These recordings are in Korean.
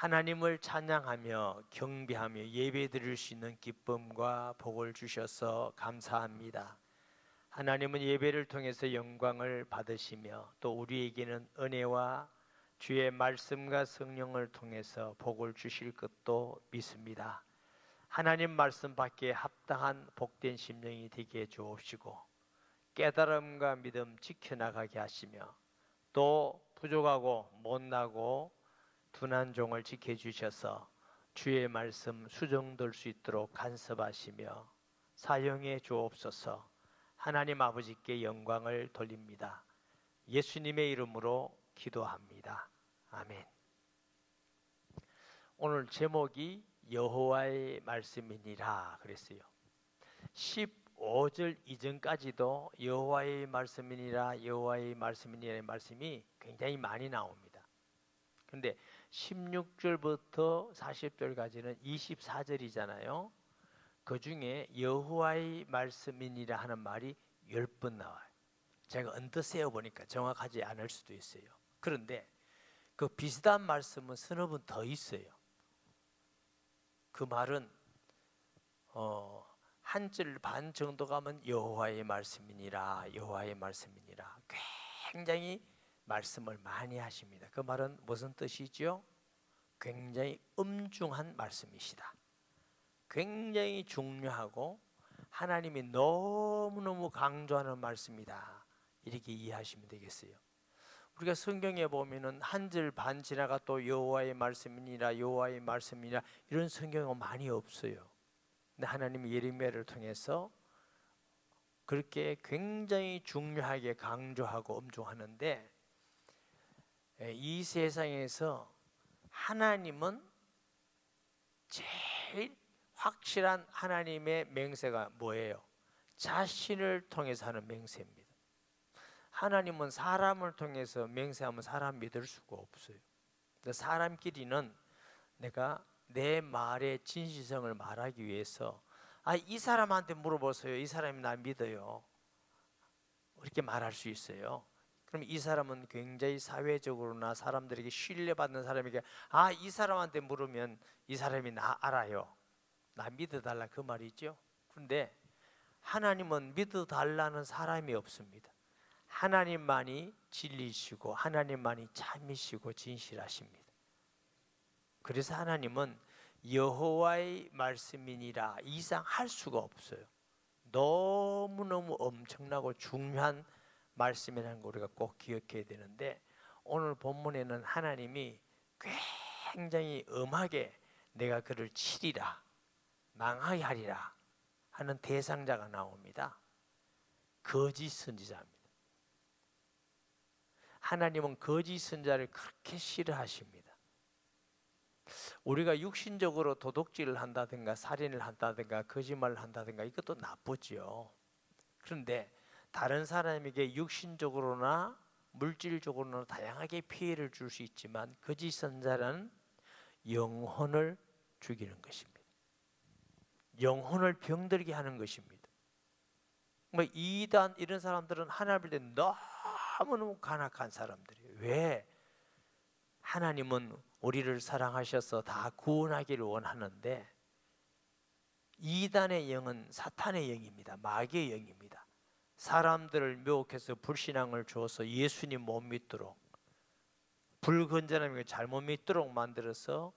하나님을 찬양하며 경배하며 예배드릴 수 있는 기쁨과 복을 주셔서 감사합니다. 하나님은 예배를 통해서 영광을 받으시며 또 우리에게는 은혜와 주의 말씀과 성령을 통해서 복을 주실 것도 믿습니다. 하나님 말씀 밖에 합당한 복된 심령이 되게 해 주옵시고 깨달음과 믿음 지켜나가게 하시며 또 부족하고 못나고 둔한 종을 지켜주셔서 주의 말씀 수정될 수 있도록 간섭하시며 사용해 주옵소서. 하나님 아버지께 영광을 돌립니다. 예수님의 이름으로 기도합니다. 아멘. 오늘 제목이 여호와의 말씀이니라 그랬어요. 15절 이전까지도 여호와의 말씀이니라 여호와의 말씀이니라의 말씀이 굉장히 많이 나옵니다. 그런데 16절부터 40절까지는 24절이잖아요. 그 중에 여호와의 말씀이니라 하는 말이 10번 나와요. 제가 언뜻 세어보니까 정확하지 않을 수도 있어요. 그런데 그 비슷한 말씀은 서너 번 더 있어요. 그 말은 한 절 반 정도 가면 여호와의 말씀이니라 여호와의 말씀이니라 굉장히 말씀을 많이 하십니다. 그 말은 무슨 뜻이죠? 굉장히 엄중한 말씀이시다. 굉장히 중요하고 하나님이 너무너무 강조하는 말씀이다. 이렇게 이해하시면 되겠어요. 우리가 성경에 보면은 한 절 반 지나가 또 여호와의 말씀이니라 여호와의 말씀이니라 이런 성경은 많이 없어요. 근데 하나님이 예레미야를 통해서 그렇게 굉장히 중요하게 강조하고 엄중하는데 이 세상에서 하나님은 제일 확실한 하나님의 맹세가 뭐예요? 자신을 통해서 하는 맹세입니다. 하나님은 사람을 통해서 맹세하면 사람 믿을 수가 없어요. 사람끼리는 내가 내 말의 진실성을 말하기 위해서 이 사람한테 물어보세요. 이 사람이 나 믿어요. 이렇게 말할 수 있어요. 그럼 이 사람은 굉장히 사회적으로나 사람들에게 신뢰받는 사람에게 이 사람한테 물으면 이 사람이 나 알아요. 나 믿어달라 그 말이죠. 그런데 하나님은 믿어달라는 사람이 없습니다. 하나님만이 진리시고 하나님만이 참이시고 진실하십니다. 그래서 하나님은 여호와의 말씀이니라 이상 할 수가 없어요. 너무너무 엄청나고 중요한 말씀이라는 거 우리가 꼭 기억해야 되는데 오늘 본문에는 하나님이 굉장히 엄하게 내가 그를 치리라 망하게 하리라 하는 대상자가 나옵니다. 거짓 선지자입니다. 하나님은 거짓 선지자를 그렇게 싫어하십니다. 우리가 육신적으로 도둑질을 한다든가 살인을 한다든가 거짓말을 한다든가 이것도 나쁘죠. 그런데 다른 사람에게 육신적으로나 물질적으로나 다양하게 피해를 줄 수 있지만 거짓 선지자는 영혼을 죽이는 것입니다. 영혼을 병들게 하는 것입니다. 이단 이런 사람들은 하나님을 때 너무너무 간악한 사람들이에요. 왜? 하나님은 우리를 사랑하셔서 다 구원하기를 원하는데 이단의 영은 사탄의 영입니다. 마귀의 영입니다. 사람들을 미혹해서 불신앙을 주어서 예수님 못 믿도록 불건전함을 잘못 믿도록 만들어서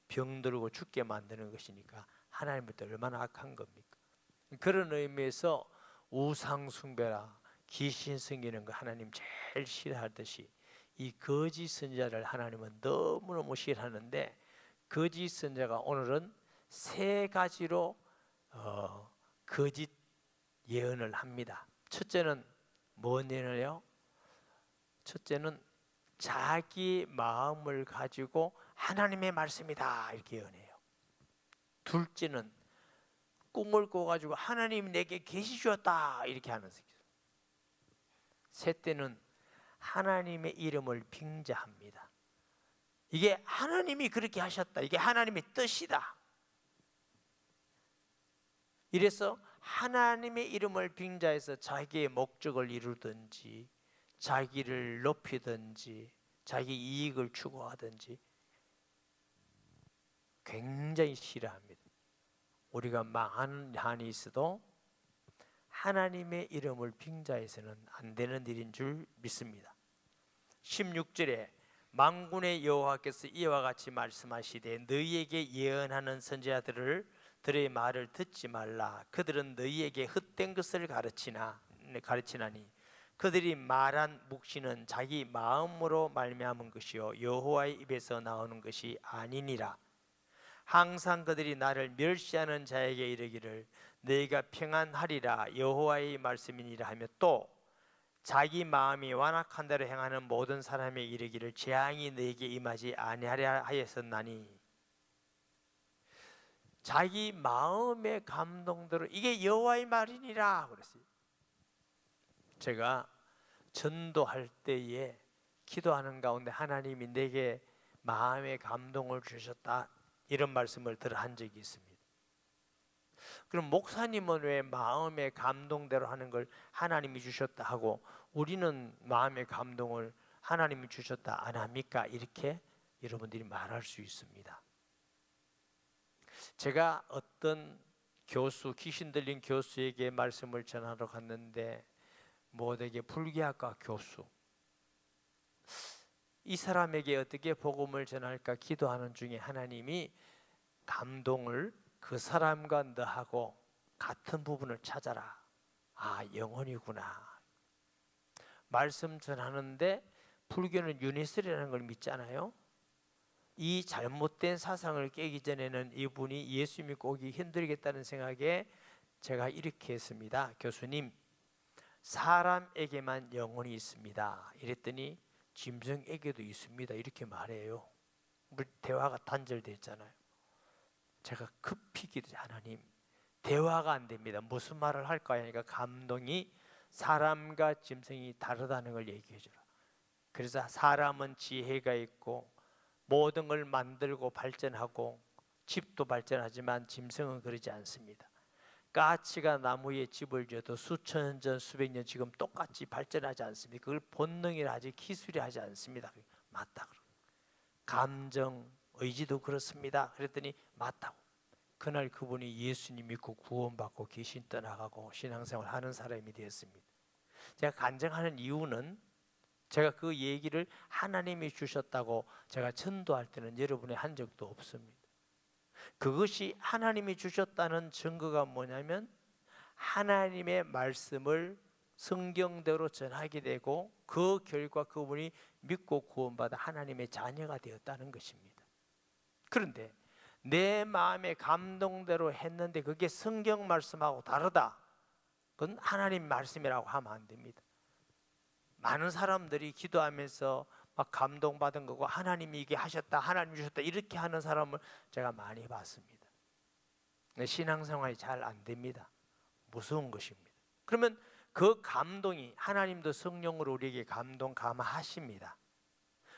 병들고 죽게 만드는 것이니까 하나님부터 얼마나 악한 겁니까? 그런 의미에서 우상 숭배라 귀신 섬기는 거 하나님 제일 싫어하듯이 이 거짓 선지자를 하나님은 너무너무 싫어하는데 거짓 선지자가 오늘은 세 가지로 거짓 예언을 합니다. 첫째는 뭔 예언을요? 첫째는 자기 마음을 가지고 하나님의 말씀이다 이렇게 예언해요. 둘째는 꿈을 꿔가지고 하나님이 내게 계시 주었다 이렇게 하는 것이죠. 셋째는 하나님의 이름을 빙자합니다. 이게 하나님이 그렇게 하셨다. 이게 하나님의 뜻이다. 이래서 하나님의 이름을 빙자해서 자기의 목적을 이루든지 자기를 높이든지 자기 이익을 추구하든지 굉장히 싫어합니다. 우리가 망하는 한이 있어도 하나님의 이름을 빙자해서는 안 되는 일인 줄 믿습니다. 16절에 만군의 여호와께서 이와 같이 말씀하시되 너희에게 예언하는 선지자들을 들의 말을 듣지 말라. 그들은 너희에게 헛된 것을 가르치나니 그들이 말한 묵시는 자기 마음으로 말미암은 것이요 여호와의 입에서 나오는 것이 아니니라. 항상 그들이 나를 멸시하는 자에게 이르기를 너희가 평안하리라 여호와의 말씀이니라 하며 또 자기 마음이 완악한 대로 행하는 모든 사람에게 이르기를 재앙이 너희에게 임하지 아니하려 하였었나니. 자기 마음의 감동대로 이게 여호와의 말이니라 그랬어요. 제가 전도할 때에 기도하는 가운데 하나님이 내게 마음의 감동을 주셨다 이런 말씀을 한 적이 있습니다. 그럼 목사님은 왜 마음의 감동대로 하는 걸 하나님이 주셨다 하고 우리는 마음의 감동을 하나님이 주셨다 안 합니까? 이렇게 여러분들이 말할 수 있습니다. 제가 어떤 교수, 귀신 들린 교수에게 말씀을 전하러 갔는데 모두에게 불교학과 교수, 이 사람에게 어떻게 복음을 전할까 기도하는 중에 하나님이 감동을 그 사람과 너하고 같은 부분을 찾아라. 아, 영혼이구나. 말씀 전하는데 불교는 유니슬이라는 걸 믿잖아요. 이 잘못된 사상을 깨기 전에는 이분이 예수 믿고 오기 힘들겠다는 생각에 제가 이렇게 했습니다. 교수님, 사람에게만 영혼이 있습니다. 이랬더니 짐승에게도 있습니다. 이렇게 말해요. 우리 대화가 단절됐잖아요. 제가 급히 기도해 하나님 대화가 안 됩니다. 무슨 말을 할까 하니까 감동이 사람과 짐승이 다르다는 걸 얘기해 주라. 그래서 사람은 지혜가 있고 모든 걸 만들고 발전하고 집도 발전하지만 짐승은 그러지 않습니다. 까치가 나무에 집을 지어도 수천 년, 수백 년 지금 똑같이 발전하지 않습니다. 그걸 본능이라 하지 기술이 하지 않습니다. 맞다. 감정, 의지도 그렇습니다. 그랬더니 맞다고. 그날 그분이 예수님 믿고 구원받고 귀신 떠나가고 신앙생활 하는 사람이 되었습니다. 제가 간증하는 이유는 제가 그 얘기를 하나님이 주셨다고 제가 전도할 때는 여러분이 한 적도 없습니다. 그것이 하나님이 주셨다는 증거가 뭐냐면 하나님의 말씀을 성경대로 전하게 되고 그 결과 그분이 믿고 구원받아 하나님의 자녀가 되었다는 것입니다. 그런데 내 마음의 감동대로 했는데 그게 성경 말씀하고 다르다. 그건 하나님 말씀이라고 하면 안 됩니다. 많은 사람들이 기도하면서 막 감동받은 거고 하나님이 이게 하셨다, 하나님이 주셨다 이렇게 하는 사람을 제가 많이 봤습니다. 신앙생활이 잘 안 됩니다. 무서운 것입니다. 그러면 그 감동이 하나님도 성령으로 우리에게 감동 감화하십니다.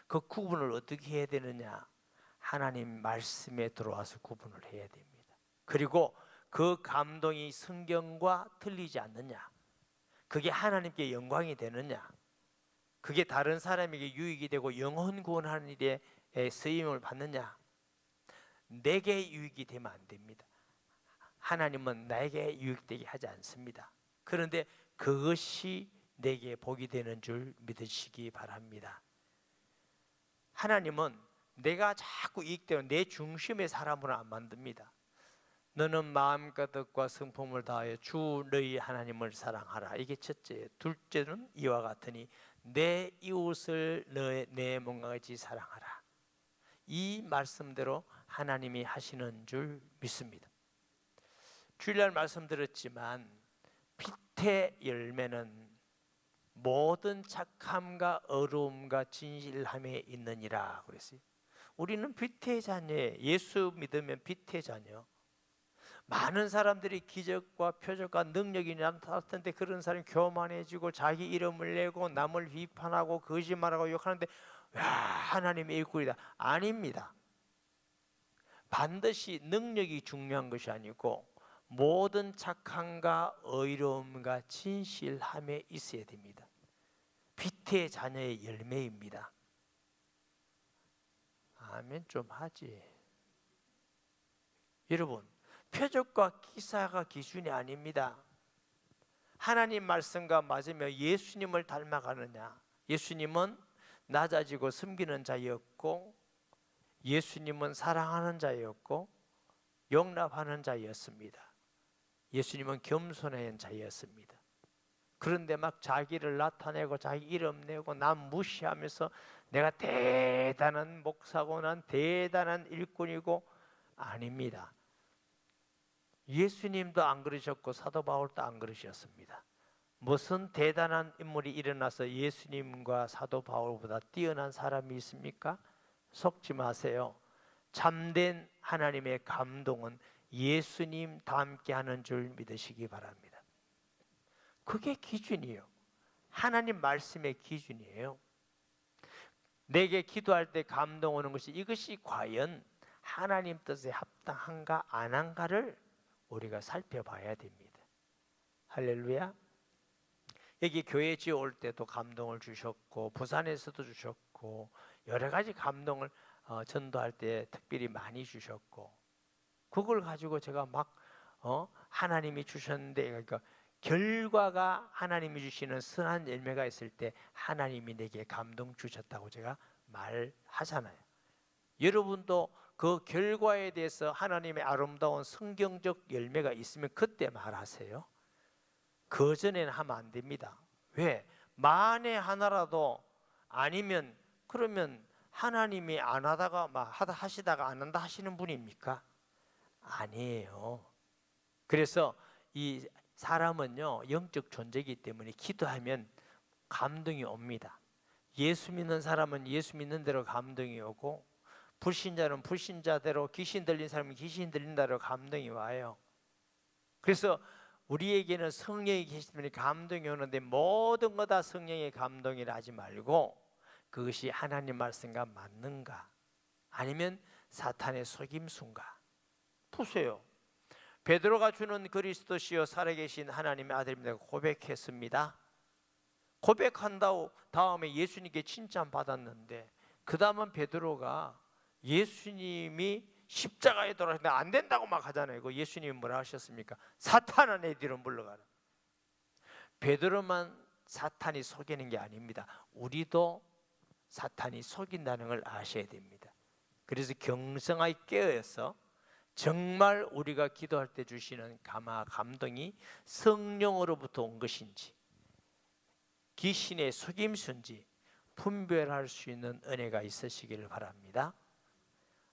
그 구분을 어떻게 해야 되느냐? 하나님 말씀에 들어와서 구분을 해야 됩니다. 그리고 그 감동이 성경과 틀리지 않느냐? 그게 하나님께 영광이 되느냐? 그게 다른 사람에게 유익이 되고 영혼 구원하는 일에 쓰임을 받느냐? 내게 유익이 되면 안 됩니다. 하나님은 나에게 유익되게 하지 않습니다. 그런데 그것이 내게 복이 되는 줄 믿으시기 바랍니다. 하나님은 내가 자꾸 이익되는 내 중심의 사람으로 안 만듭니다. 너는 마음과 뜻과 성품을 다하여 주 너희 하나님을 사랑하라. 이게 첫째. 둘째는 이와 같으니 내 이웃을 내 몸과 같이 사랑하라. 이 말씀대로 하나님이 하시는 줄 믿습니다. 주일날 말씀드렸지만 빛의 열매는 모든 착함과 어려움과 진실함에 있느니라 그랬어요. 우리는 빛의 자녀예요. 예수 믿으면 빛의 자녀. 많은 사람들이 기적과 표적과 능력이 나타났던데 그런 사람이 교만해지고 자기 이름을 내고 남을 비판하고 거짓말하고 욕하는데 야, 하나님의 일꾼이다. 아닙니다. 반드시 능력이 중요한 것이 아니고 모든 착함과 의로움과 진실함에 있어야 됩니다. 빛의 자녀의 열매입니다. 아멘 좀 하지. 여러분, 표적과 기사가 기준이 아닙니다. 하나님 말씀과 맞으며 예수님을 닮아가느냐. 예수님은 낮아지고 섬기는 자였고, 예수님은 사랑하는 자였고, 용납하는 자였습니다. 예수님은 겸손한 자였습니다. 그런데 막 자기를 나타내고 자기 이름 내고 남 무시하면서 내가 대단한 목사고 난 대단한 일꾼이고, 아닙니다. 예수님도 안 그러셨고 사도 바울도 안 그러셨습니다. 무슨 대단한 인물이 일어나서 예수님과 사도 바울보다 뛰어난 사람이 있습니까? 속지 마세요. 참된 하나님의 감동은 예수님 닮게 하는 줄 믿으시기 바랍니다. 그게 기준이에요. 하나님 말씀의 기준이에요. 내게 기도할 때 감동 오는 것이, 이것이 과연 하나님 뜻에 합당한가 안 한가를 우리가 살펴봐야 됩니다. 할렐루야. 여기 교회 지어올 때도 감동을 주셨고, 부산에서도 주셨고, 여러 가지 감동을 전도할 때 특별히 많이 주셨고, 그걸 가지고 제가 막 하나님이 주셨는데, 그러니까 결과가 하나님이 주시는 선한 열매가 있을 때 하나님이 내게 감동 주셨다고 제가 말하잖아요. 여러분도 그 결과에 대해서 하나님의 아름다운 성경적 열매가 있으면 그때 말하세요. 그 전에는 하면 안 됩니다. 왜? 만에 하나라도 아니면, 그러면 하나님이 안 하다가 하시다가 안 한다 하시는 분입니까? 아니에요. 그래서 이 사람은요, 영적 존재이기 때문에 기도하면 감동이 옵니다. 예수 믿는 사람은 예수 믿는 대로 감동이 오고, 불신자는 불신자대로, 귀신 들린 사람은 귀신 들린 대로 감동이 와요. 그래서 우리에게는 성령이 계시기 때문에 감동이 오는데, 모든 거 다 성령의 감동이라 하지 말고 그것이 하나님 말씀과 맞는가, 아니면 사탄의 속임수인가 보세요. 베드로가 주는 그리스도시요 살아계신 하나님의 아들입니다 고백했습니다. 고백한 다음에 예수님께 칭찬받았는데, 그 다음은 베드로가 예수님이 십자가에 돌아가셨는데 안 된다고 막 하잖아요. 그 예수님이 뭐라 하셨습니까? 사탄아 내 뒤로 물러가라. 베드로만 사탄이 속이는 게 아닙니다. 우리도 사탄이 속인다는 걸 아셔야 됩니다. 그래서 경성하게 깨어서 정말 우리가 기도할 때 주시는 감동이 성령으로부터 온 것인지 귀신의 속임수인지 분별할 수 있는 은혜가 있으시기를 바랍니다.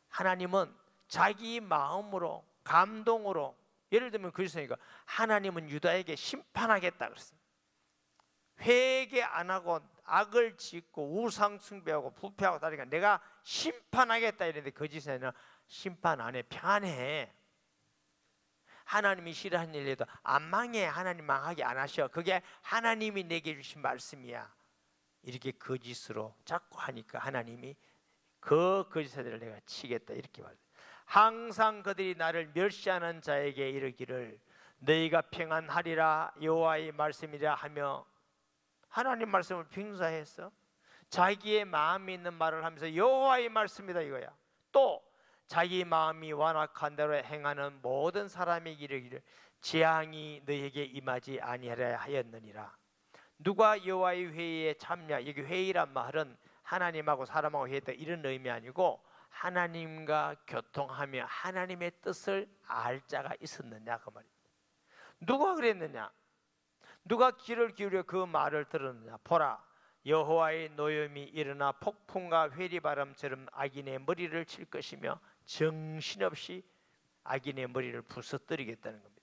하나님은 자기 마음으로, 감동으로, 예를 들면 그리스도니까 하나님은 유다에게 심판하겠다 그랬습니다. 회개 안 하고 악을 짓고 우상 숭배하고 부패하고 다니까 내가 심판하겠다 이랬는데, 거짓이 아니라 심판 안 해, 평안해. 하나님이 싫어하는 일에도 안 망해. 하나님 망하게 안 하셔. 그게 하나님이 내게 주신 말씀이야. 이렇게 거짓으로 자꾸 하니까 하나님이 그 거짓들을 내가 치겠다 이렇게 말해요. 항상 그들이 나를 멸시하는 자에게 이르기를 너희가 평안하리라 여호와의 말씀이라 하며, 하나님 말씀을 빙자해서 자기의 마음이 있는 말을 하면서 여호와의 말씀이다 이거야. 또 자기 마음이 완악한 대로 행하는 모든 사람에게 이르기를 재앙이 너희에게 임하지 아니하려 하였느니라. 누가 여호와의 회의에 참여, 여기 회의란 말은 하나님하고 사람하고 회의했다 이런 의미 아니고, 하나님과 교통하며 하나님의 뜻을 알 자가 있었느냐 그 말이에요. 누가 그랬느냐? 누가 귀를 기울여 그 말을 들었느냐? 보라, 여호와의 노염이 일어나 폭풍과 회리바람처럼 악인의 머리를 칠 것이며 정신없이 악인의 머리를 부서뜨리겠다는 겁니다.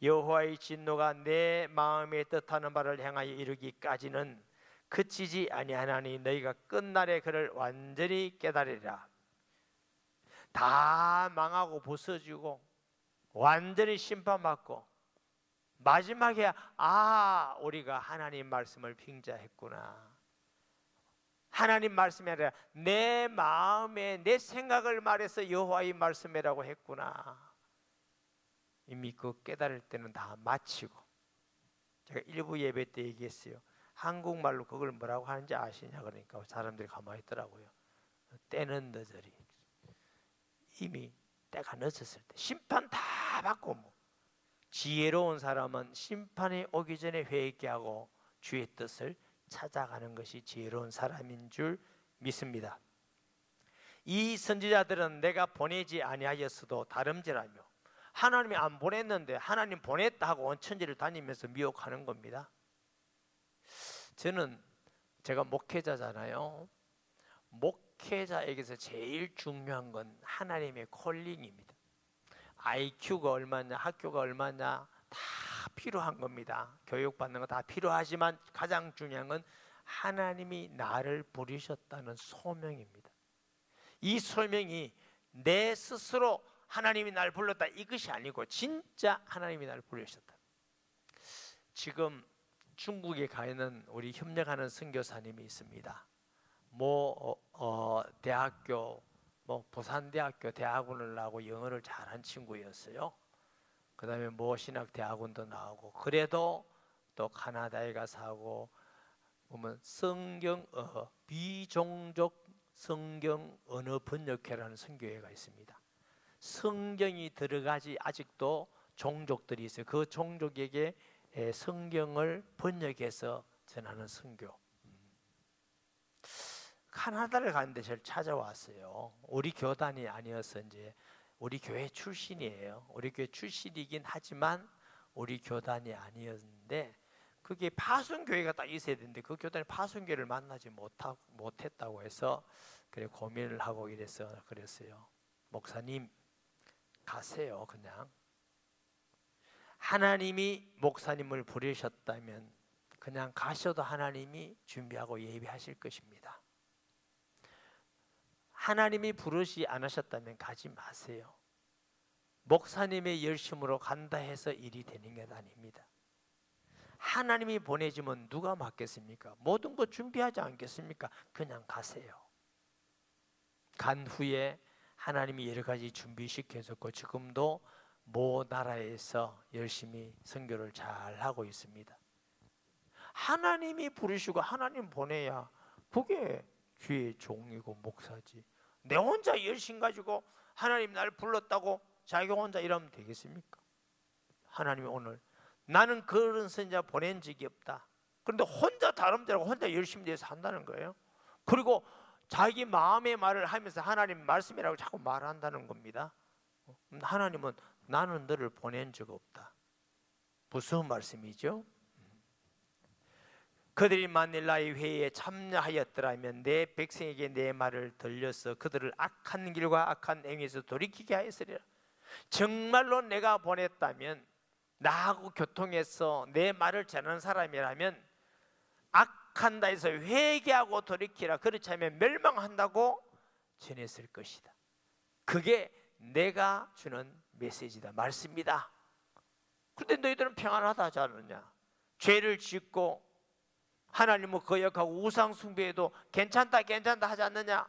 여호와의 진노가 내 마음에 뜻하는 바를 행하여 이르기까지는 그치지 아니하나니 너희가 끝날에 그를 완전히 깨달으리라. 다 망하고 부서지고 완전히 심판받고 마지막에 우리가 하나님 말씀을 빙자했구나. 하나님 말씀이 아니라 내 마음에 내 생각을 말해서 여호와의 말씀이라고 했구나. 이미 그 깨달을 때는 다 마치고, 제가 일부 예배 때 얘기했어요. 한국말로 그걸 뭐라고 하는지 아시냐 그러니까 사람들이 가만히 있더라고요. 때는 너저리. 이미 때가 늦었을 때 심판 다 받고 지혜로운 사람은 심판이 오기 전에 회개하고 주의 뜻을 찾아가는 것이 지혜로운 사람인 줄 믿습니다. 이 선지자들은 내가 보내지 아니하였어도 다름질하며 하나님이 안 보냈는데 하나님 보냈다 하고 온 천지를 다니면서 미혹하는 겁니다. 제가 목회자잖아요. 목회자에게서 제일 중요한 건 하나님의 콜링입니다. IQ가 얼마냐, 학교가 얼마냐 다 필요한 겁니다. 교육받는 거 다 필요하지만 가장 중요한 건 하나님이 나를 부르셨다는 소명입니다. 이 소명이 내 스스로 하나님이 나를 불렀다 이것이 아니고 진짜 하나님이 나를 부르셨다. 지금 중국에 가 있는 우리 협력하는 선교사님이 있습니다. 대학교 부산대학교 대학원을 나오고 영어를 잘한 친구였어요. 그 다음에 신학대학원도 나오고 그래도 또 카나다에 가서 하고 보면 비종족 성경 언어 번역회라는 선교회가 있습니다. 성경이 들어가지 아직도 종족들이 있어요. 그 종족에게 성경을 번역해서 전하는 선교. 카나다를 가는데 저를 찾아왔어요. 우리 교단이 아니어서 이제 우리 교회 출신이에요. 우리 교회 출신이긴 하지만 우리 교단이 아니었는데 그게 파송교회가 딱 있어야 되는데 그 교단이 파송교회를 만나지 못했다고 해서 그래 고민을 하고 그랬어요. 목사님 가세요. 그냥 하나님이 목사님을 부르셨다면 그냥 가셔도 하나님이 준비하고 예비하실 것입니다. 하나님이 부르시 않으셨다면 가지 마세요. 목사님의 열심으로 간다 해서 일이 되는 게 아닙니다. 하나님이 보내주면 누가 맡겠습니까? 모든 거 준비하지 않겠습니까? 그냥 가세요. 간 후에 하나님이 여러 가지 준비시켜줬고 지금도 모 나라에서 열심히 선교를 잘 하고 있습니다. 하나님이 부르시고 하나님 보내야 그게 주의 종이고 목사지. 내 혼자 열심 가지고 하나님 나를 불렀다고 자기 혼자 이러면 되겠습니까? 하나님이 오늘 나는 그런 선지자 보낸 적이 없다. 그런데 혼자 다름질하고 혼자 열심히 돼서 한다는 거예요. 그리고 자기 마음의 말을 하면서 하나님 말씀이라고 자꾸 말한다는 겁니다. 하나님은 나는 너를 보낸 적 없다. 무슨 말씀이죠? 그들이 만일 나의 회의에 참여하였더라면 내 백성에게 내 말을 들려서 그들을 악한 길과 악한 행위에서 돌이키게 하였으리라. 정말로 내가 보냈다면 나하고 교통해서 내 말을 전하는 사람이라면 악한다 해서 회개하고 돌이키라. 그렇지 않으면 멸망한다고 전했을 것이다. 그게 내가 주는 메시지다, 말씀이다. 그런데 너희들은 평안하다 하지 않느냐? 죄를 짓고 하나님을 거역하고 우상 숭배해도 괜찮다 하지 않느냐?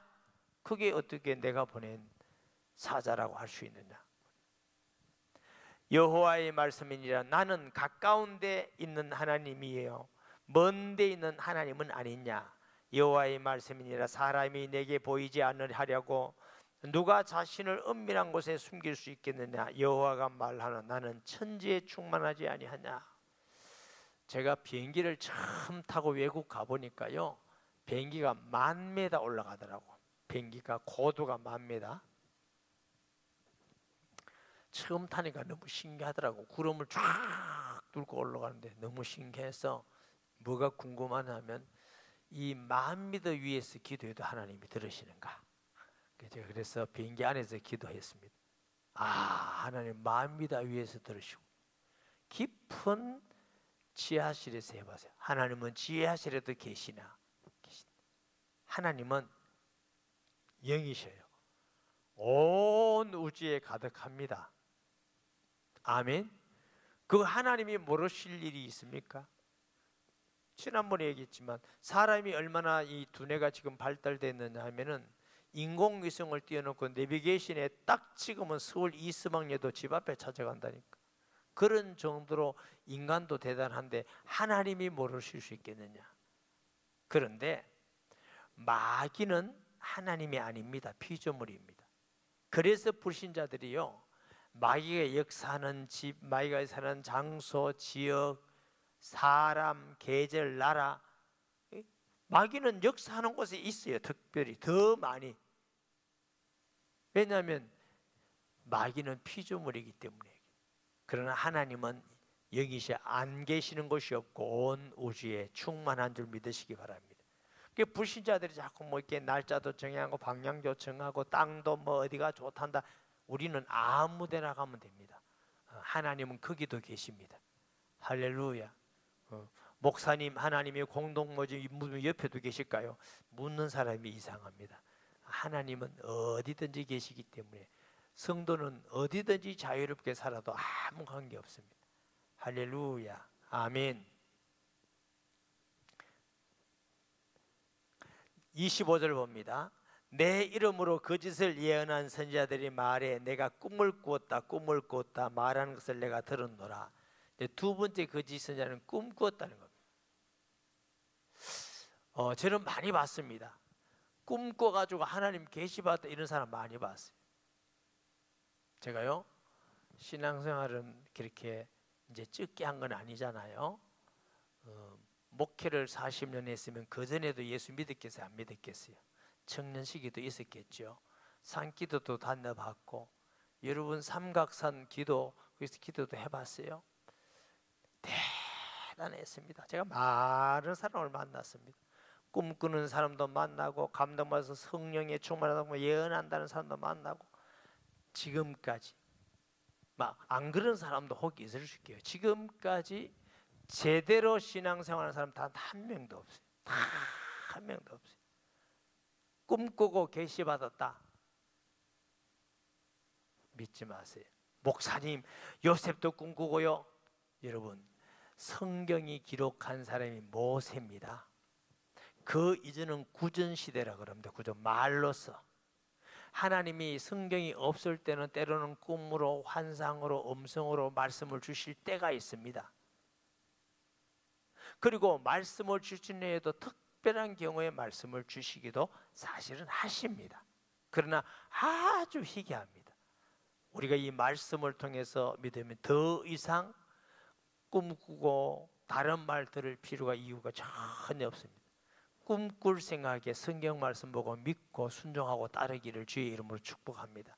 그게 어떻게 내가 보낸 사자라고 할 수 있느냐? 여호와의 말씀이니라. 나는 가까운 데 있는 하나님이에요. 먼 데 있는 하나님은 아니냐? 여호와의 말씀이니라. 사람이 내게 보이지 않으려고 누가 자신을 은밀한 곳에 숨길 수 있겠느냐? 여호와가 말하나 나는 천지에 충만하지 아니하냐? 제가 비행기를 처음 타고 외국 가보니까요, 비행기가 10,000m 올라가더라고. 비행기가 고도가 10,000m. 처음 타니까 너무 신기하더라고. 구름을 쫙 뚫고 올라가는데 너무 신기해서 뭐가 궁금하냐면 이 10,000m 위에서 기도해도 하나님이 들으시는가? 제가 그래서 비행기 안에서 기도했습니다. 하나님 10,000m 위에서 들으시고 깊은 지하실에서 해보세요. 하나님은 지하실에도 계시나? 하나님은 영이셔요. 온 우주에 가득합니다. 아멘. 그 하나님이 모르실 일이 있습니까? 지난번에 얘기했지만 사람이 얼마나 이 두뇌가 지금 발달됐느냐 하면은 인공위성을 띄워놓고 내비게이션에 딱 찍으면 서울 이스망여도 집 앞에 찾아간다니까. 그런 정도로 인간도 대단한데 하나님이 모르실 수 있겠느냐? 그런데 마귀는 하나님이 아닙니다. 피조물입니다. 그래서 불신자들이요, 마귀가 역사하는 집, 마귀가 사는 장소, 지역, 사람, 계절, 나라, 마귀는 역사하는 곳에 있어요. 특별히 더 많이. 왜냐하면 마귀는 피조물이기 때문에. 그러나 하나님은 여기서 안 계시는 곳이 없고 온 우주에 충만한 줄 믿으시기 바랍니다. 그 불신자들이 자꾸 뭐 이렇게 날짜도 정하고 방향도 정하고 땅도 뭐 어디가 좋단다. 우리는 아무 데나 가면 됩니다. 하나님은 거기도 계십니다. 할렐루야. 목사님, 하나님이 공동모집 옆에도 계실까요? 묻는 사람이 이상합니다. 하나님은 어디든지 계시기 때문에 성도는 어디든지 자유롭게 살아도 아무 관계 없습니다. 할렐루야. 아멘. 25절 봅니다. 내 이름으로 거짓을 예언한 선지자들이 말해 내가 꿈을 꾸었다 말하는 것을 내가 들었노라. 두 번째 거짓 선지자는 꿈 꾸었다는 겁니다. 저는 많이 봤습니다. 꿈 꿔가지고 하나님 계시받았다 이런 사람 많이 봤어요. 제가요, 신앙생활은 그렇게 이제 적게 한 건 아니잖아요. 목회를 40년 했으면 그 전에도 예수 믿었겠어요, 안 믿었겠어요? 청년 시기도 있었겠죠. 산기도도 다녀봤고, 여러분 삼각산 기도, 그래서 기도도 해봤어요. 대단했습니다. 제가 많은 사람을 만났습니다. 꿈꾸는 사람도 만나고, 감동받아서 성령에 충만하다고 예언한다는 사람도 만나고, 지금까지 막 안 그런 사람도 혹 있을 수 있게요. 지금까지 제대로 신앙생활하는 사람 단 한 명도 없어요. 다 한 명도 없어요. 꿈꾸고 계시받았다 믿지 마세요. 목사님, 요셉도 꿈꾸고요. 여러분, 성경이 기록한 사람이 모세입니다. 그 이전은 구전시대라 그럽니다. 구전, 말로서. 하나님이 성경이 없을 때는 때로는 꿈으로, 환상으로, 음성으로 말씀을 주실 때가 있습니다. 그리고 말씀을 주신 후에도 특별한 경우에 말씀을 주시기도 사실은 하십니다. 그러나 아주 희귀합니다. 우리가 이 말씀을 통해서 믿으면 더 이상 꿈꾸고 다른 말 들을 필요가, 이유가 전혀 없습니다. 꿈꿀 생각에 성경 말씀 보고 믿고 순종하고 따르기를 주의 이름으로 축복합니다.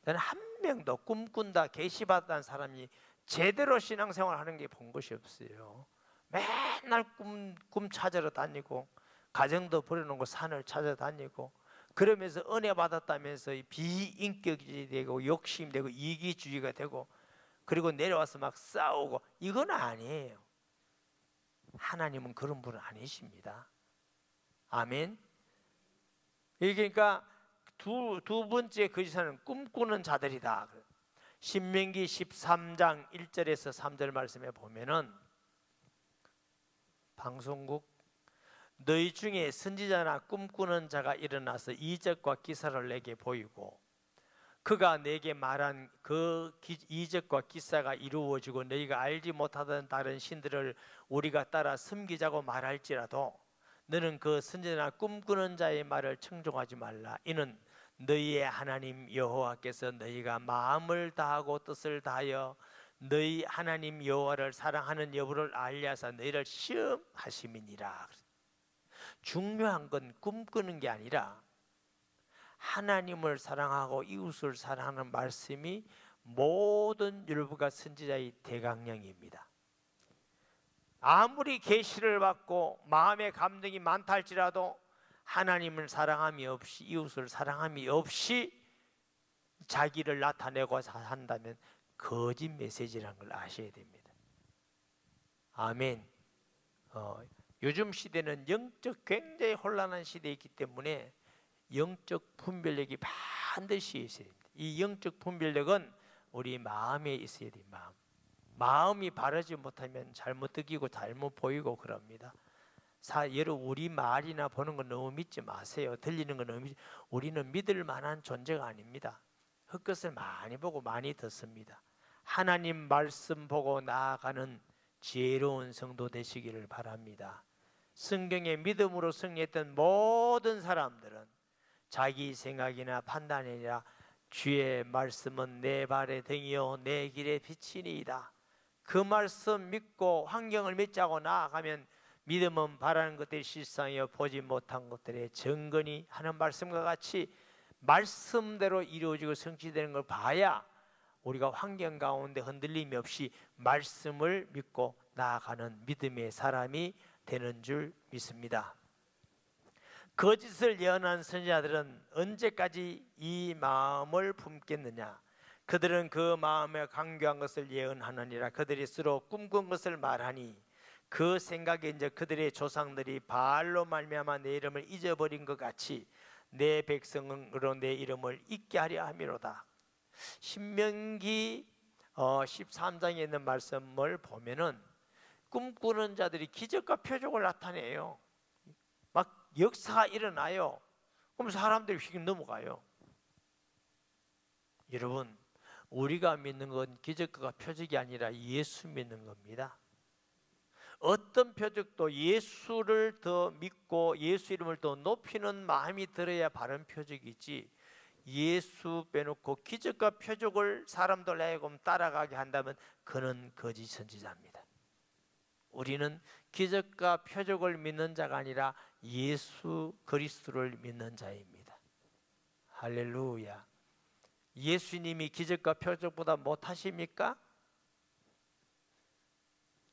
저는 한 명도 꿈꾼다, 계시받았다는 사람이 제대로 신앙생활 하는 게 본 것이 없어요. 맨날 꿈 찾으러 다니고, 가정도 버려놓고 산을 찾아다니고, 그러면서 은혜 받았다면서 비인격이 되고 욕심되고 이기주의가 되고, 그리고 내려와서 막 싸우고, 이건 아니에요. 하나님은 그런 분은 아니십니다. 아멘. 그러니까 두 번째 거짓은 꿈꾸는 자들이다. 신명기 13장 1절에서 3절 말씀에 보면은, 방송국, 너희 중에 선지자나 꿈꾸는 자가 일어나서 이적과 기사를 내게 보이고, 그가 내게 말한 그 이적과 기사가 이루어지고 너희가 알지 못하던 다른 신들을 우리가 따라 섬기자고 말할지라도 너는 그 선지자나 꿈꾸는 자의 말을 청종하지 말라. 이는 너희의 하나님 여호와께서 너희가 마음을 다하고 뜻을 다하여 너희 하나님 여호와를 사랑하는 여부를 알려서 너희를 시험하심이니라. 중요한 건 꿈꾸는 게 아니라 하나님을 사랑하고 이웃을 사랑하는 말씀이 모든 율법과 선지자의 대강령입니다. 아무리 계시를 받고 마음의 감동이 많다 할지라도 하나님을 사랑함이 없이, 이웃을 사랑함이 없이 자기를 나타내고 한다면 거짓 메시지라는 걸 아셔야 됩니다. 아멘. 요즘 시대는 영적 굉장히 혼란한 시대이기 때문에 영적 분별력이 반드시 있어야 됩니다. 이 영적 분별력은 우리 마음에 있어야 돼요. 마음이 바르지 못하면 잘못 느끼고 잘못 보이고 그럽니다. 여러분, 우리 말이나 보는 건 너무 믿지 마세요. 들리는 건 너무 우리는 믿을 만한 존재가 아닙니다. 헛것을 많이 보고 많이 듣습니다. 하나님 말씀 보고 나아가는 지혜로운 성도 되시기를 바랍니다. 성경에 믿음으로 승리했던 모든 사람들은 자기 생각이나 판단이 아니라 주의 말씀은 내 발의 등이요 내 길의 빛이니이다. 그 말씀 믿고 환경을 믿자고 나아가면 믿음은 바라는 것들이 실상이요 보지 못한 것들의 증거니 하는 말씀과 같이 말씀대로 이루어지고 성취되는 걸 봐야 우리가 환경 가운데 흔들림이 없이 말씀을 믿고 나아가는 믿음의 사람이 되는 줄 믿습니다. 거짓을 예언한 선지자들은 언제까지 이 마음을 품겠느냐? 그들은 그 마음에 강교한 것을 예언하느니라. 그들이 서로 꿈꾼 것을 말하니 그 생각에 이제 그들의 조상들이 바알로 말미암아 내 이름을 잊어버린 것 같이 내 백성으로 내 이름을 잊게 하려 함이로다. 신명기 13장에 있는 말씀을 보면은 꿈꾸는 자들이 기적과 표적을 나타내요. 막 역사가 일어나요. 그럼 사람들이 휙 넘어가요. 여러분, 우리가 믿는 건 기적과 표적이 아니라 예수 믿는 겁니다. 어떤 표적도 예수를 더 믿고 예수 이름을 더 높이는 마음이 들어야 바른 표적이지, 예수 빼놓고 기적과 표적을 사람들 하여금 따라가게 한다면 그는 거짓 선지자입니다. 우리는 기적과 표적을 믿는 자가 아니라 예수 그리스도를 믿는 자입니다. 할렐루야. 예수님이 기적과 표적보다 못하십니까?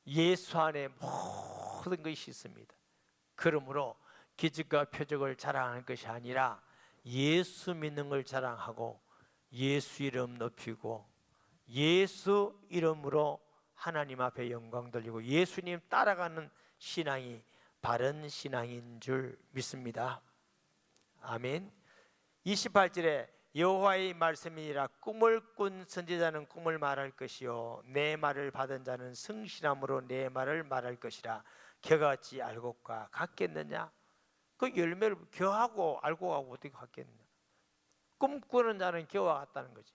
예수 안에 모든 것이 있습니다. 그러므로 기적과 표적을 자랑하는 것이 아니라 예수 믿는 걸 자랑하고 예수 이름 높이고 예수 이름으로 하나님 앞에 영광 돌리고 예수님 따라가는 신앙이 바른 신앙인 줄 믿습니다. 아멘. 28절에 여호와의 말씀이니라. 꿈을 꾼 선지자는 꿈을 말할 것이요 내 말을 받은 자는 성실함으로 내 말을 말할 것이라. 겨가 어찌 알고가 같겠느냐? 그 열매를 겨하고 알고 가고 어떻게 같겠느냐? 꿈꾸는 자는 겨와 같다는 거지.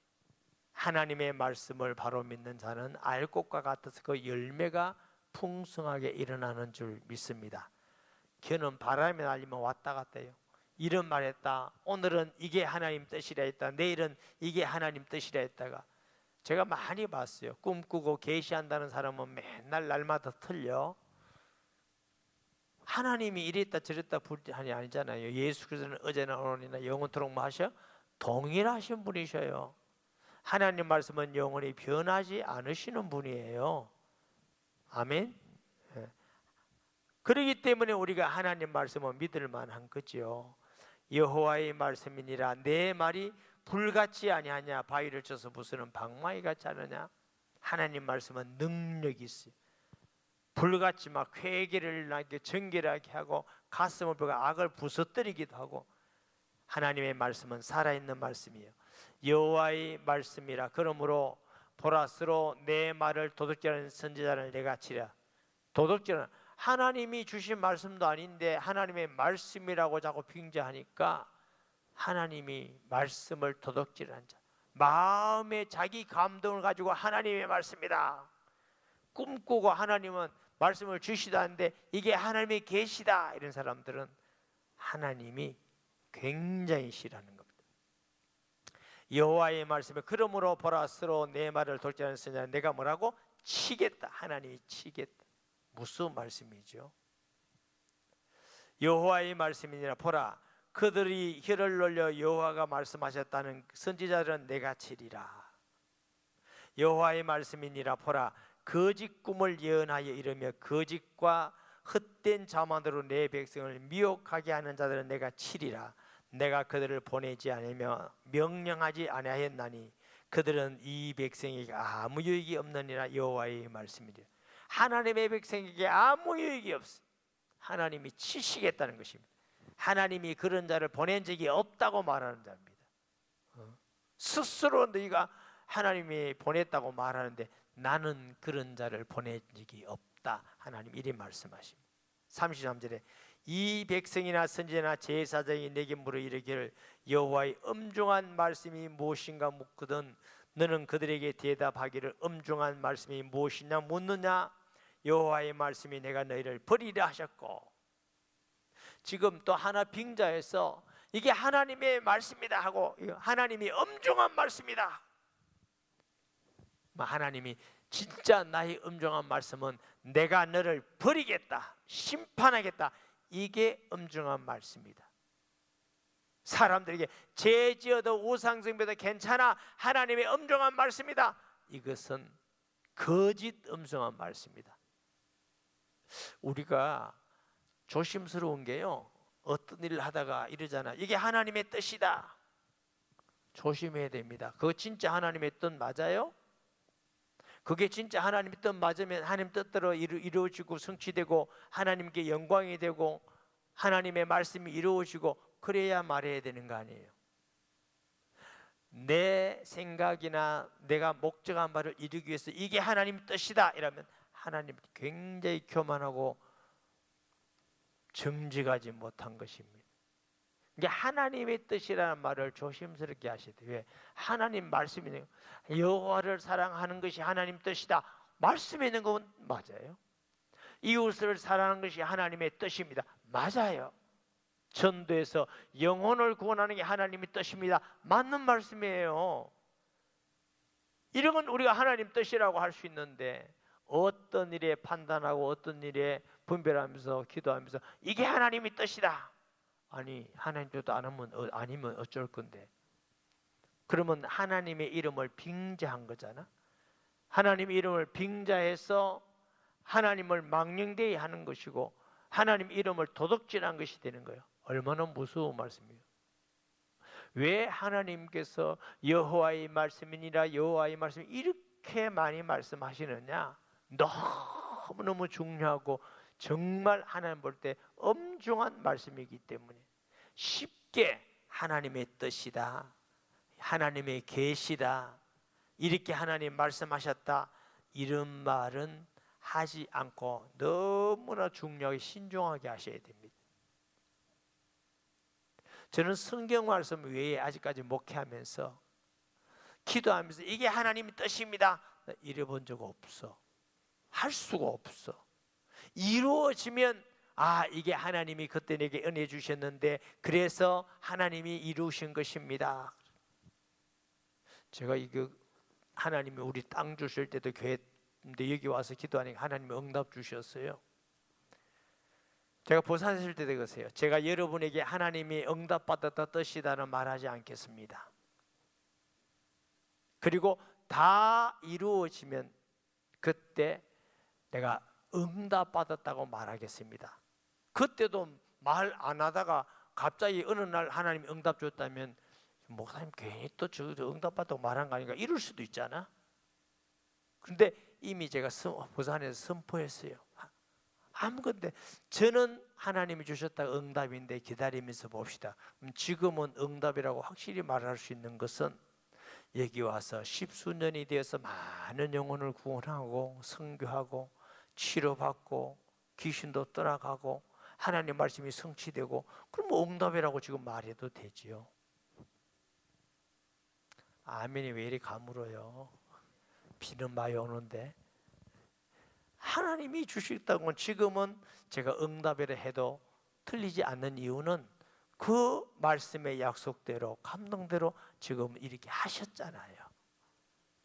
하나님의 말씀을 바로 믿는 자는 알곡과 같아서 그 열매가 풍성하게 일어나는 줄 믿습니다. 겨는 바람에 날리면 왔다 갔다 해요. 이런 말 했다, 오늘은 이게 하나님 뜻이라 했다, 내일은 이게 하나님 뜻이라 했다가 제가 많이 봤어요. 꿈꾸고 계시한다는 사람은 맨날 날마다 틀려. 하나님이 이랬다 저랬다 불하니 아니잖아요. 예수 그리스도는 어제나 오늘이나 영원토록 뭐 하셔? 동일하신 분이셔요. 하나님 말씀은 영원히 변하지 않으시는 분이에요. 아멘. 그렇기 때문에 우리가 하나님 말씀을 믿을 만한 거죠. 여호와의 말씀이니라. 내 말이 불같이 아니하냐? 바위를 쳐서 부수는 방망이 같지 않느냐? 하나님 말씀은 능력이 있어요. 불같이 막 회개를 나게 정결하게 하고 가슴을 펴고 악을 부서뜨리기도 하고. 하나님의 말씀은 살아있는 말씀이에요. 여호와의 말씀이라. 그러므로 보라 스스로 내 말을 도둑질하는 선지자를 내가 치라. 도둑질은 하나님이 주신 말씀도 아닌데 하나님의 말씀이라고 자꾸 빙자하니까 하나님이 말씀을 도둑질한 자, 마음에 자기 감동을 가지고 하나님의 말씀이다 꿈꾸고 하나님은 말씀을 주시다는데 이게 하나님의 계시다, 이런 사람들은 하나님이 굉장히 싫어하는 겁니다. 여호와의 말씀에 그러므로 보라 스스로 내 말을 도둑질하는 선지자 내가 뭐라고? 치겠다. 하나님이 치겠다. 무슨 말씀이죠? 여호와의 말씀이니라. 보라 그들이 혀를 놀려 여호와가 말씀하셨다는 선지자들은 내가 치리라. 여호와의 말씀이니라. 보라 거짓 꿈을 예언하여 이르며 거짓과 헛된 자만으로 내 백성을 미혹하게 하는 자들은 내가 치리라. 내가 그들을 보내지 않으며 명령하지 아니하였나니 그들은 이 백성에게 아무 유익이 없느니라. 여호와의 말씀이니라. 하나님의 백성에게 아무 유익이 없어요. 하나님이 치시겠다는 것입니다. 하나님이 그런 자를 보낸 적이 없다고 말하는 자입니다. 스스로 너희가 하나님이 보냈다고 말하는데 나는 그런 자를 보낸 적이 없다. 하나님 이리 말씀하십니다. 33절에 이 백성이나 선지자나 제사장이 내게 물어 이르기를 여호와의 엄중한 말씀이 무엇인가 묻거든 너는 그들에게 대답하기를 엄중한 말씀이 무엇이냐 묻느냐? 여호와의 말씀이 내가 너희를 버리라 하셨고. 지금 또 하나 빙자해서 이게 하나님의 말씀이다 하고 하나님이 엄중한 말씀이다. 하나님이 진짜 나의 엄중한 말씀은 내가 너를 버리겠다, 심판하겠다, 이게 엄중한 말씀이다. 사람들에게 죄 지어도 우상숭배도 괜찮아, 하나님의 엄중한 말씀이다, 이것은 거짓 엄중한 말씀이다. 우리가 조심스러운 게요, 어떤 일을 하다가 이러잖아, 이게 하나님의 뜻이다, 조심해야 됩니다. 그거 진짜 하나님의 뜻 맞아요? 그게 진짜 하나님의 뜻 맞으면 하나님 뜻대로 이루어지고 성취되고 하나님께 영광이 되고 하나님의 말씀이 이루어지고 그래야 말해야 되는 거 아니에요. 내 생각이나 내가 목적한 바를 이루기 위해서 이게 하나님의 뜻이다 이러면 하나님 굉장히 교만하고 정직하지 못한 것입니다. 이게 하나님의 뜻이라는 말을 조심스럽게 하셔야 돼요. 왜? 하나님 말씀이 여호와를 사랑하는 것이 하나님 뜻이다, 말씀에 있는 건 맞아요. 이웃을 사랑하는 것이 하나님의 뜻입니다, 맞아요. 전도에서 영혼을 구원하는 게 하나님의 뜻입니다, 맞는 말씀이에요. 이런 건 우리가 하나님 뜻이라고 할 수 있는데 어떤 일에 판단하고 어떤 일에 분별하면서 기도하면서 이게 하나님의 뜻이다, 아니 하나님 뜻도 아니면 어쩔 건데, 그러면 하나님의 이름을 빙자한 거잖아. 하나님의 이름을 빙자해서 하나님을 망령되이 하는 것이고 하나님 이름을 도둑질한 것이 되는 거예요. 얼마나 무서운 말씀이에요. 왜 하나님께서 여호와의 말씀이니라 여호와의 말씀이 이렇게 많이 말씀하시느냐? 너무너무 중요하고 정말 하나님 볼 때 엄중한 말씀이기 때문에 쉽게 하나님의 뜻이다, 하나님의 계시다, 이렇게 하나님 말씀하셨다, 이런 말은 하지 않고 너무나 중요하게 신중하게 하셔야 됩니다. 저는 성경 말씀 외에 아직까지 목회하면서 기도하면서 이게 하나님의 뜻입니다 이래 본 적 없어. 할 수가 없어. 이루어지면 이게 하나님이 그때 내게 은혜 주셨는데 그래서 하나님이 이루신 것입니다. 제가 이거 하나님이 우리 땅 주실 때도 교회인데 여기 와서 기도하니까 하나님이 응답 주셨어요. 제가 부산에 있을 때도 그러세요. 제가 여러분에게 하나님이 응답받았다 뜻이다는 말하지 않겠습니다. 그리고 다 이루어지면 그때 내가 응답받았다고 말하겠습니다. 그때도 말 안 하다가 갑자기 어느 날 하나님이 응답 줬다면 목사님 괜히 또 저 응답받았다고 말한 거 아닌가 이럴 수도 있잖아. 그런데 이미 제가 부산에서 선포했어요. 아무건데 저는 하나님이 주셨다 응답인데 기다리면서 봅시다. 지금은 응답이라고 확실히 말할 수 있는 것은 여기 와서 10수년이 되어서 많은 영혼을 구원하고 선교하고 치료받고 귀신도 떠나가고 하나님 말씀이 성취되고, 그럼 응답이라고 지금 말해도 되지요. 아멘이 왜 이리 가물어요? 비는 많이 오는데. 하나님이 주셨다고 지금은 제가 응답이라 해도 틀리지 않는 이유는 그 말씀의 약속대로 감동대로 지금 이렇게 하셨잖아요.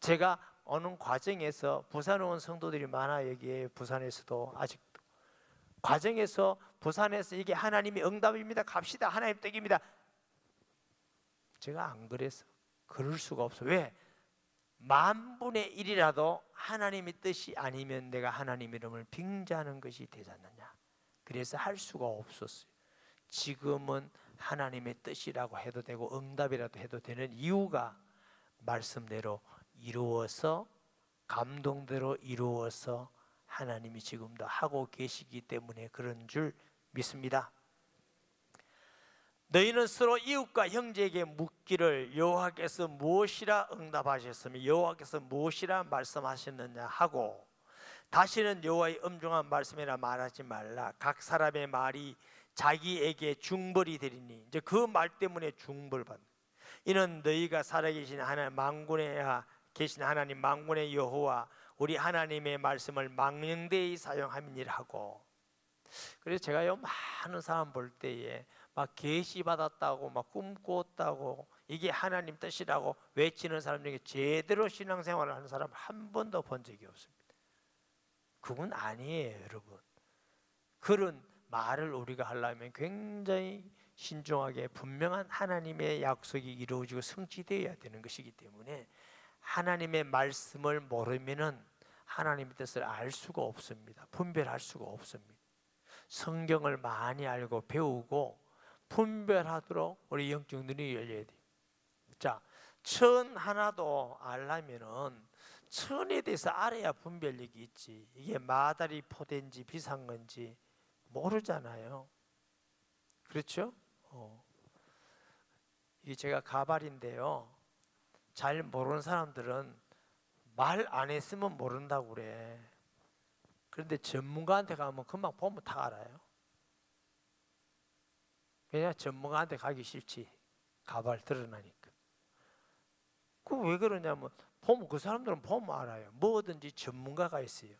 제가 어느 과정에서 부산에 온 성도들이 많아요. 여기에 부산에서도 아직도 과정에서 부산에서 이게 하나님의 응답입니다, 갑시다, 하나님 뜻입니다. 제가 안 그래서 그럴 수가 없어. 왜? 10,000분의 1이라도 하나님의 뜻이 아니면 내가 하나님 이름을 빙자하는 것이 되지 않느냐. 그래서 할 수가 없었어요. 지금은 하나님의 뜻이라고 해도 되고 응답이라도 해도 되는 이유가 말씀대로 이루어서 감동대로 이루어서 하나님이 지금도 하고 계시기 때문에 그런 줄 믿습니다. 너희는 서로 이웃과 형제에게 묻기를 여호와께서 무엇이라 응답하셨으며 여호와께서 무엇이라 말씀하셨느냐 하고 다시는 여호와의 엄중한 말씀이라 말하지 말라. 각 사람의 말이 자기에게 중벌이 되리니, 이제 그 말 때문에 중벌 받는. 이는 너희가 살아계신 하나님 만군에 계신 하나님 만군의 여호와 우리 하나님의 말씀을 망령되이 사용함이니라 하고. 그래서 제가요 많은 사람 볼 때에 막 계시 받았다고 막 꿈꾸었다고 이게 하나님 뜻이라고 외치는 사람 중에 제대로 신앙생활을 하는 사람 한 번도 본 적이 없습니다. 그건 아니에요, 여러분. 그런 말을 우리가 하려면 굉장히 신중하게 분명한 하나님의 약속이 이루어지고 성취되어야 되는 것이기 때문에 하나님의 말씀을 모르면은 하나님의 뜻을 알 수가 없습니다. 분별할 수가 없습니다. 성경을 많이 알고 배우고 분별하도록 우리 영적 눈이 열려야 돼요. 자, 천 하나도 알려면은 천에 대해서 알아야 분별력이 있지. 이게 마다리 포대인지 비싼 건지 모르잖아요. 그렇죠? 이게 제가 가발인데요. 잘 모르는 사람들은 말 안 했으면 모른다고 그래. 그런데 전문가한테 가면 금방 보면 다 알아요. 그냥 전문가한테 가기 싫지. 가발 드러나니까. 그 왜 그러냐면 보면 그 사람들은 보면 알아요. 뭐든지 전문가가 있어요.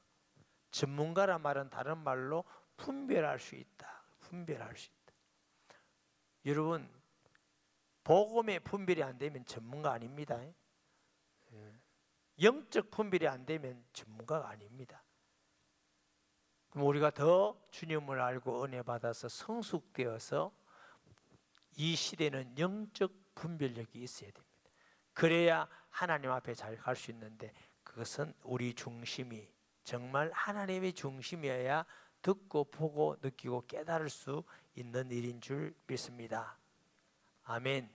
전문가란 말은 다른 말로 분별할 수 있다. 분별할 수 있다. 여러분, 복음의 분별이 안 되면 전문가 아닙니다. 영적 분별이 안 되면 전문가가 아닙니다. 그럼 우리가 더 주님을 알고 은혜 받아서 성숙되어서 이 시대는 영적 분별력이 있어야 됩니다. 그래야 하나님 앞에 잘 갈 수 있는데 그것은 우리 중심이 정말 하나님의 중심이어야 듣고 보고 느끼고 깨달을 수 있는 일인 줄 믿습니다. 아멘.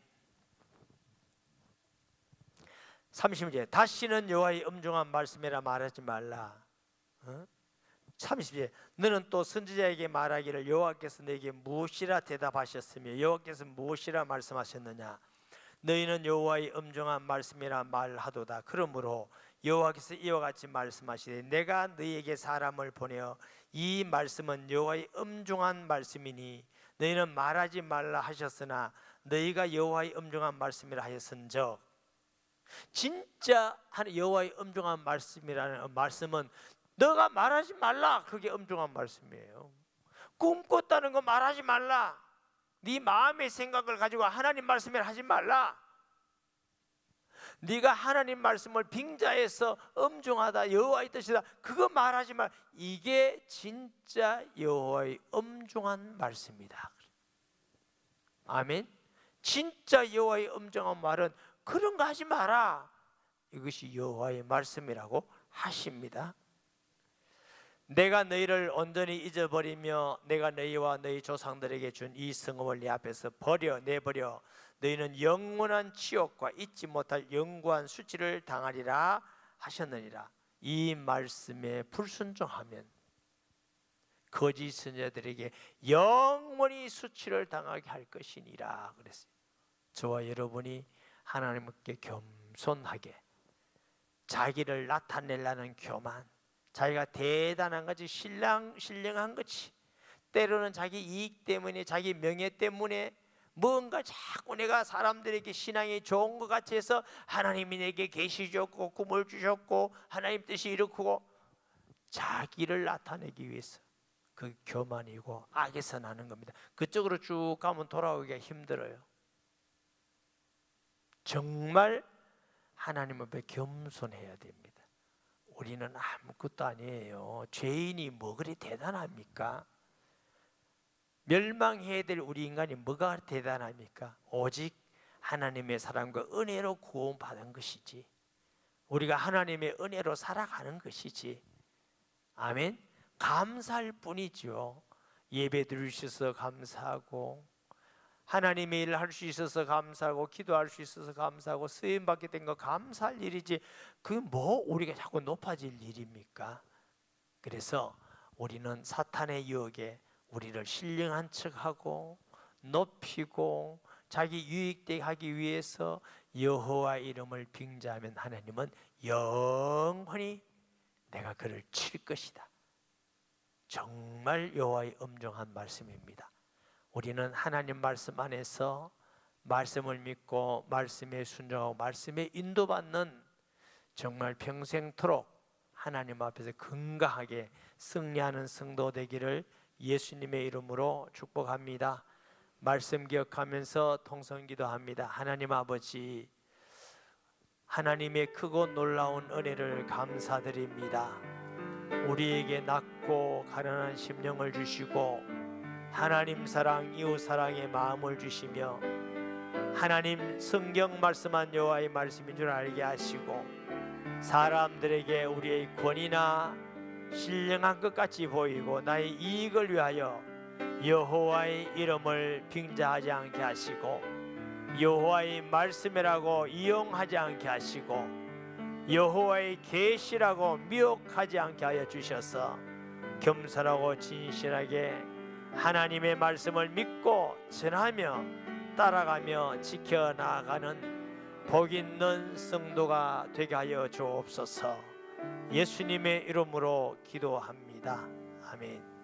30절 다시는 여호와의 엄중한 말씀이라 말하지 말라. 30절 너는 또 선지자에게 말하기를 여호와께서 너에게 무엇이라 대답하셨으며 여호와께서 무엇이라 말씀하셨느냐. 너희는 여호와의 엄중한 말씀이라 말하도다. 그러므로 여호와께서 이와 같이 말씀하시되 내가 너희에게 사람을 보내어 이 말씀은 여호와의 엄중한 말씀이니 너희는 말하지 말라 하셨으나 너희가 여호와의 엄중한 말씀이라 하였은즉. 진짜 여호와의 엄중한 말씀이라는 말씀은 너가 말하지 말라. 그게 엄중한 말씀이에요. 꿈꿨다는 거 말하지 말라. 네 마음의 생각을 가지고 하나님 말씀을 하지 말라. 네가 하나님 말씀을 빙자해서 엄중하다 여호와의 뜻이다 그거 말하지 말. 이게 진짜 여호와의 엄중한 말씀이다. 아멘. 진짜 여호와의 엄중한 말은 그런 거 하지 마라. 이것이 여호와의 말씀이라고 하십니다. 내가 너희를 온전히 잊어버리며 내가 너희와 너희 조상들에게 준 이 성읍을 네 앞에서 내버려 너희는 영원한 치욕과 잊지 못할 영구한 수치를 당하리라 하셨느니라. 이 말씀에 불순종하면 거짓 선지자들에게 영원히 수치를 당하게 할 것이니라 그랬어요. 저와 여러분이 하나님께 겸손하게 자기를 나타내려는 교만, 자기가 대단한 것이 신령한 것이 때로는 자기 이익 때문에 자기 명예 때문에 뭔가 자꾸 내가 사람들에게 신앙이 좋은 것 같이 해서 하나님이 내게 계시 주셨고 꿈을 주셨고 하나님 뜻이 이렇고 자기를 나타내기 위해서 그 교만이고 악에서 나는 겁니다. 그쪽으로 쭉 가면 돌아오기가 힘들어요. 정말 하나님 앞에 겸손해야 됩니다. 우리는 아무것도 아니에요. 죄인이 뭐 그리 대단합니까? 멸망해야 될 우리 인간이 뭐가 대단합니까? 오직 하나님의 사랑과 은혜로 구원받은 것이지. 우리가 하나님의 은혜로 살아가는 것이지. 아멘. 감사할 뿐이죠. 예배 드릴 수 있어서 감사하고 하나님의 일을 할 수 있어서 감사하고 기도할 수 있어서 감사하고 쓰임받게 된 거 감사할 일이지 그게 뭐 우리가 자꾸 높아질 일입니까? 그래서 우리는 사탄의 유혹에 우리를 신령한 척하고 높이고 자기 유익되게 하기 위해서 여호와 이름을 빙자하면 하나님은 영원히 내가 그를 칠 것이다. 정말 여호와의 엄중한 말씀입니다. 우리는 하나님 말씀 안에서 말씀을 믿고 말씀에 순종하고 말씀에 인도받는 정말 평생토록 하나님 앞에서 건강하게 승리하는 성도 되기를 예수님의 이름으로 축복합니다. 말씀 기억하면서 통성기도합니다. 하나님 아버지, 하나님의 크고 놀라운 은혜를 감사드립니다. 우리에게 낮고 가련한 심령을 주시고 하나님 사랑, 이웃 사랑의 마음을 주시며 하나님 성경 말씀한 여호와의 말씀인 줄 알게 하시고 사람들에게 우리의 권위나 신령한 것 같이 보이고 나의 이익을 위하여 여호와의 이름을 빙자하지 않게 하시고 여호와의 말씀이라고 이용하지 않게 하시고 여호와의 계시라고 미혹하지 않게 하여 주셔서 겸손하고 진실하게 하나님의 말씀을 믿고 전하며 따라가며 지켜나가는 복 있는 성도가 되게 하여 주옵소서. 예수님의 이름으로 기도합니다. 아멘.